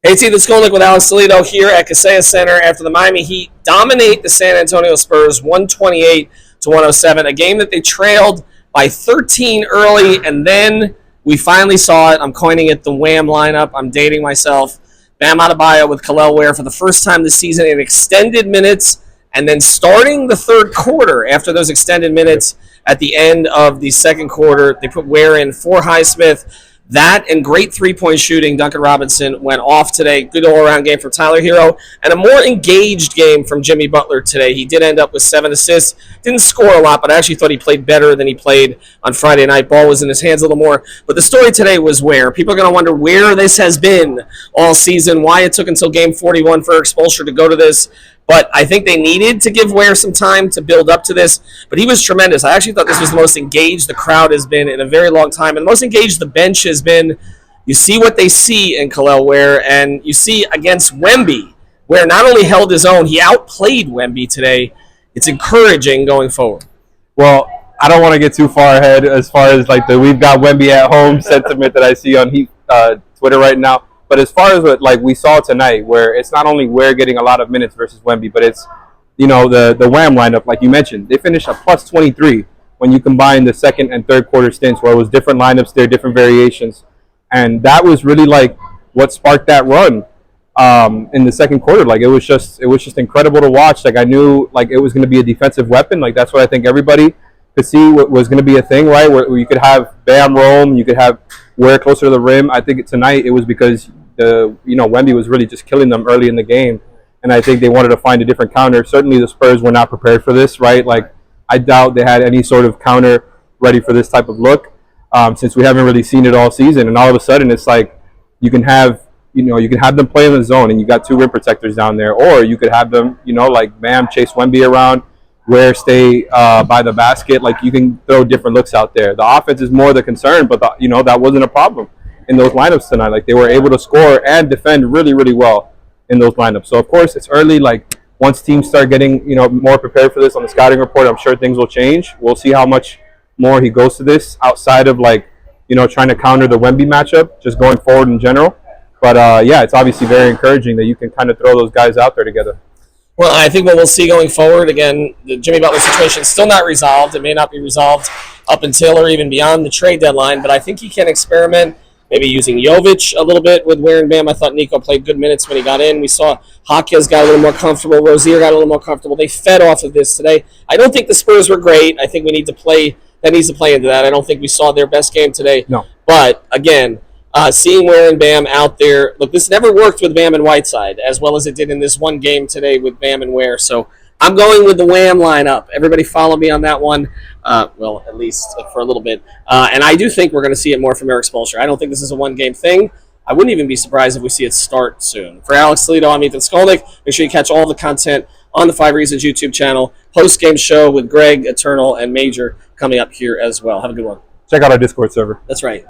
Hey, T, let's go look with Alex Toledo here at Kaseya Center after the Miami Heat dominate the San Antonio Spurs 128 to 107, a game that they trailed by 13 early, and then we finally saw it. I'm coining it the Wham lineup. I'm dating myself. Bam Adebayo with Kel'el Ware for the first time this season in extended minutes, and then starting the third quarter after those extended minutes at the end of the second quarter, they put Ware in for Highsmith. That and great three-point shooting. Duncan Robinson went off today. Good all-around game from Tyler Hero. And a more engaged game from Jimmy Butler today. He did end up with 7 assists. Didn't score a lot, but I actually thought he played better than he played on Friday night. Ball was in his hands a little more. But the story today was where. People are going to wonder where this has been all season, why it took until game 41 for Eric Spoelstra to go to this. But I think they needed to give Ware some time to build up to this. But he was tremendous. I actually thought this was the most engaged the crowd has been in a very long time. And the most engaged the bench has been. You see what they see in Kel'el Ware. And you see against Wemby, where not only held his own, he outplayed Wemby today. It's encouraging going forward. Well, I don't want to get too far ahead as far as like the "we've got Wemby at home" sentiment that I see on Twitter right now. But as far as what like we saw tonight, where it's not only Ware getting a lot of minutes versus Wemby, but it's the Wham lineup, like you mentioned, they finished a plus 23 when you combine the second and third quarter stints, where it was different lineups there, different variations, and that was really like what sparked that run in the second quarter. Like it was just incredible to watch. Like I knew like it was going to be a defensive weapon. Like that's what I think everybody could see what was going to be a thing, right? Where you could have Bam roam, you could have Ware closer to the rim. I think tonight it was because Wemby was really just killing them early in the game, and I think they wanted to find a different counter. Certainly the Spurs were not prepared for this, right? Like I doubt they had any sort of counter ready for this type of look, since we haven't really seen it all season. And all of a sudden it's like you can have them play in the zone and you got two rim protectors down there, or you could have them like Bam chase Wemby around, Ware stay by the basket. Like you can throw different looks out there. The offense is more the concern, but that wasn't a problem in those lineups tonight. Like they were able to score and defend really, really well in those lineups. So of course it's early. Like once teams start getting more prepared for this on the scouting report, I'm sure things will change. We'll see how much more he goes to this outside of trying to counter the Wemby matchup, just going forward in general. But yeah, it's obviously very encouraging that you can kind of throw those guys out there together. Well, I think what we'll see going forward, again, the Jimmy Butler situation is still not resolved. It may not be resolved up until or even beyond the trade deadline, but I think he can experiment, maybe using Jovic a little bit with Ware and Bam. I thought Nico played good minutes when he got in. We saw Hawkins got a little more comfortable. Rozier got a little more comfortable. They fed off of this today. I don't think the Spurs were great. I think we need to play. That needs to play into that. I don't think we saw their best game today. No. But, again, seeing Ware and Bam out there, look, this never worked with Bam and Whiteside as well as it did in this one game today with Bam and Ware. So I'm going with the Wham lineup. Everybody follow me on that one. Well, at least for a little bit. And I do think we're going to see it more from Eric Spoelstra. I don't think this is a one-game thing. I wouldn't even be surprised if we see it start soon. For Alex Toledo, I'm Ethan Skolnick. Make sure you catch all the content on the 5 Reasons YouTube channel. Post-game show with Greg, Eternal, and Major coming up here as well. Have a good one. Check out our Discord server. That's right.